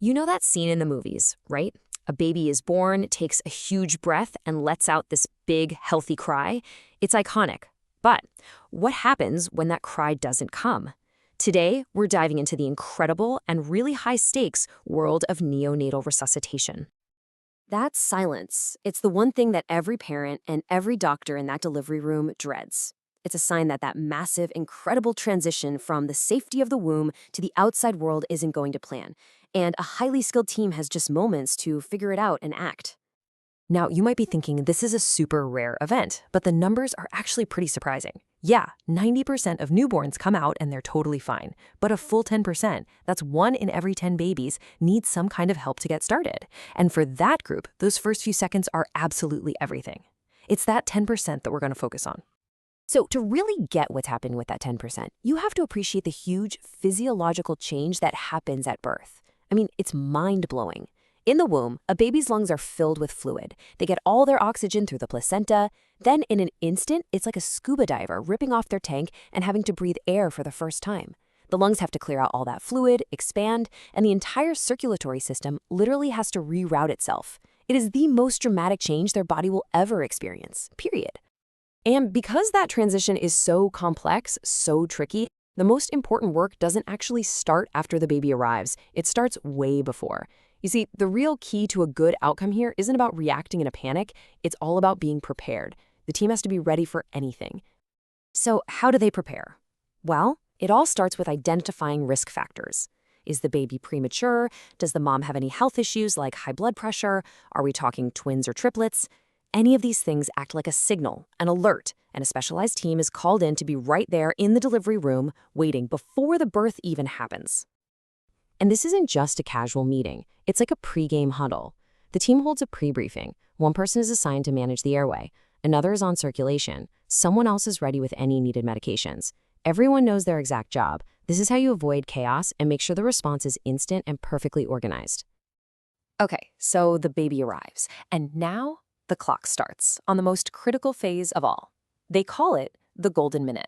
You know that scene in the movies, right? A baby is born, takes a huge breath, and lets out this big, healthy cry. It's iconic. But what happens when that cry doesn't come? Today, we're diving into the incredible and really high-stakes world of neonatal resuscitation. That's silence. It's the one thing that every parent and every doctor in that delivery room dreads. It's a sign that that massive, incredible transition from the safety of the womb to the outside world isn't going to plan, and a highly skilled team has just moments to figure it out and act. Now, you might be thinking this is a super rare event, but the numbers are actually pretty surprising. Yeah, 90% of newborns come out and they're totally fine, but a full 10%, that's 1 in every 10 babies, needs some kind of help to get started. And for that group, those first few seconds are absolutely everything. It's that 10% that we're going to focus on. So to really get what's happening with that 10%, you have to appreciate the huge physiological change that happens at birth. I mean, it's mind-blowing. In the womb, a baby's lungs are filled with fluid. They get all their oxygen through the placenta. Then in an instant, it's like a scuba diver ripping off their tank and having to breathe air for the first time. The lungs have to clear out all that fluid, expand, and the entire circulatory system literally has to reroute itself. It is the most dramatic change their body will ever experience, period. And because that transition is so complex, so tricky, the most important work doesn't actually start after the baby arrives. It starts way before. You see, the real key to a good outcome here isn't about reacting in a panic. It's all about being prepared. The team has to be ready for anything. So how do they prepare? Well, it all starts with identifying risk factors. Is the baby premature? Does the mom have any health issues like high blood pressure? Are we talking twins or triplets? Any of these things act like a signal, an alert, and a specialized team is called in to be right there in the delivery room, waiting before the birth even happens. And this isn't just a casual meeting. It's like a pre-game huddle. The team holds a pre-briefing. One person is assigned to manage the airway. Another is on circulation. Someone else is ready with any needed medications. Everyone knows their exact job. This is how you avoid chaos and make sure the response is instant and perfectly organized. Okay, so the baby arrives. And now the clock starts on the most critical phase of all. They call it the golden minute.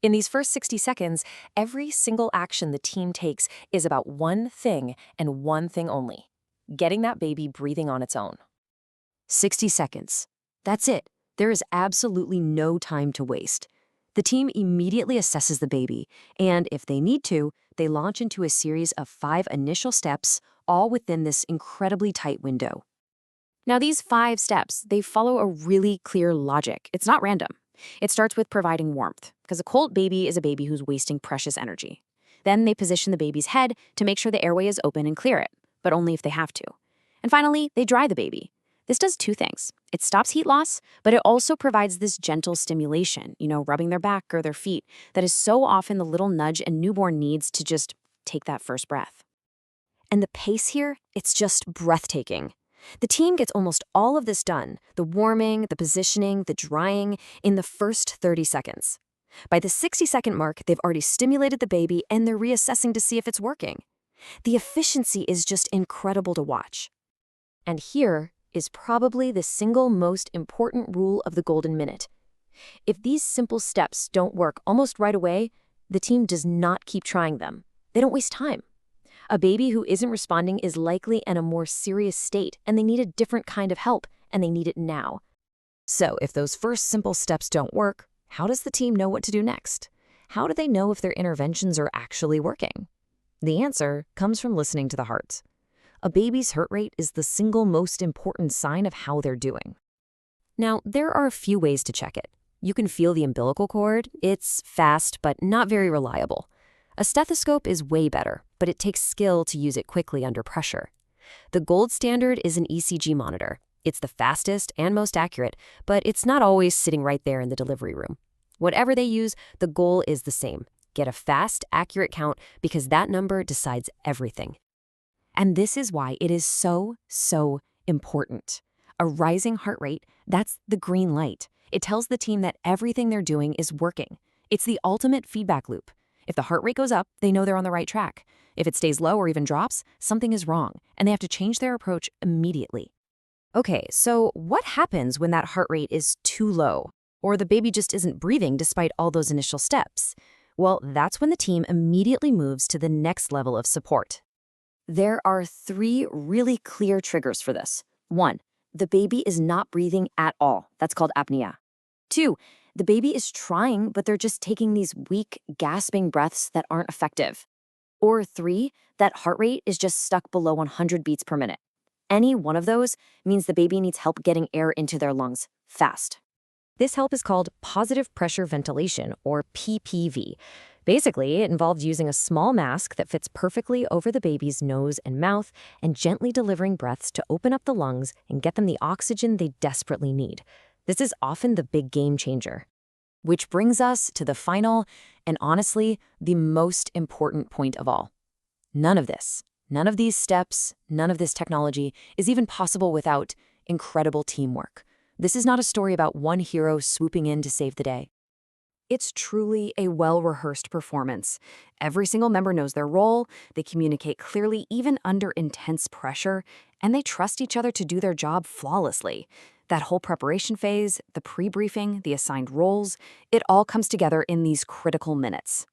In these first 60 seconds, every single action the team takes is about one thing and one thing only: getting that baby breathing on its own. 60 seconds. That's it. There is absolutely no time to waste. The team immediately assesses the baby, and if they need to, they launch into a series of 5 initial steps, all within this incredibly tight window. Now, these 5 steps, they follow a really clear logic. It's not random. It starts with providing warmth, because a cold baby is a baby who's wasting precious energy. Then they position the baby's head to make sure the airway is open and clear it, but only if they have to. And finally, they dry the baby. This does 2 things. It stops heat loss, but it also provides this gentle stimulation, rubbing their back or their feet, that is so often the little nudge a newborn needs to just take that first breath. And the pace here, it's just breathtaking. The team gets almost all of this done, the warming, the positioning, the drying, in the first 30 seconds. By the 60-second mark, they've already stimulated the baby and they're reassessing to see if it's working. The efficiency is just incredible to watch. And here is probably the single most important rule of the golden minute. If these simple steps don't work almost right away, the team does not keep trying them. They don't waste time. A baby who isn't responding is likely in a more serious state, and they need a different kind of help, and they need it now. So if those first simple steps don't work, how does the team know what to do next? How do they know if their interventions are actually working? The answer comes from listening to the heart. A baby's heart rate is the single most important sign of how they're doing. Now, there are a few ways to check it. You can feel the umbilical cord. It's fast, but not very reliable. A stethoscope is way better, but it takes skill to use it quickly under pressure. The gold standard is an ECG monitor. It's the fastest and most accurate, but it's not always sitting right there in the delivery room. Whatever they use, the goal is the same. Get a fast, accurate count, because that number decides everything. And this is why it is so important. A rising heart rate, that's the green light. It tells the team that everything they're doing is working. It's the ultimate feedback loop. If the heart rate goes up, they know they're on the right track. If it stays low or even drops, something is wrong, and they have to change their approach immediately. Okay, so what happens when that heart rate is too low, or the baby just isn't breathing despite all those initial steps? Well, that's when the team immediately moves to the next level of support. There are three really clear triggers for this. One, the baby is not breathing at all. That's called apnea. Two, the baby is trying, but they're just taking these weak, gasping breaths that aren't effective. Or three, that heart rate is just stuck below 100 beats per minute. Any one of those means the baby needs help getting air into their lungs fast. This help is called positive pressure ventilation, or PPV. Basically, it involves using a small mask that fits perfectly over the baby's nose and mouth and gently delivering breaths to open up the lungs and get them the oxygen they desperately need. This is often the big game changer. Which brings us to the final, and honestly, the most important point of all. None of this, none of these steps, none of this technology is even possible without incredible teamwork. This is not a story about one hero swooping in to save the day. It's truly a well-rehearsed performance. Every single member knows their role, they communicate clearly even under intense pressure, and they trust each other to do their job flawlessly. That whole preparation phase, the pre-briefing, the assigned roles, it all comes together in these critical minutes.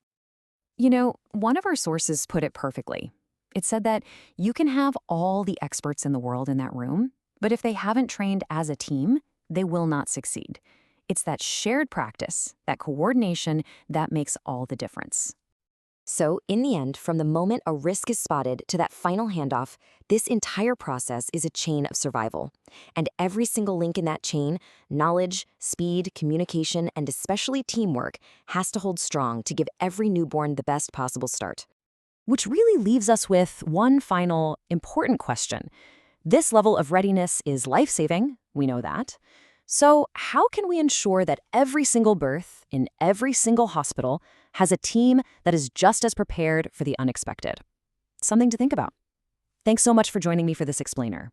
You know, one of our sources put it perfectly. It said that you can have all the experts in the world in that room, but if they haven't trained as a team, they will not succeed. It's that shared practice, that coordination, that makes all the difference. So, in the end, from the moment a risk is spotted to that final handoff, this entire process is a chain of survival. And every single link in that chain, knowledge, speed, communication, and especially teamwork, has to hold strong to give every newborn the best possible start. Which really leaves us with one final important question. This level of readiness is life-saving, we know that. So how can we ensure that every single birth in every single hospital has a team that is just as prepared for the unexpected? Something to think about. Thanks so much for joining me for this explainer.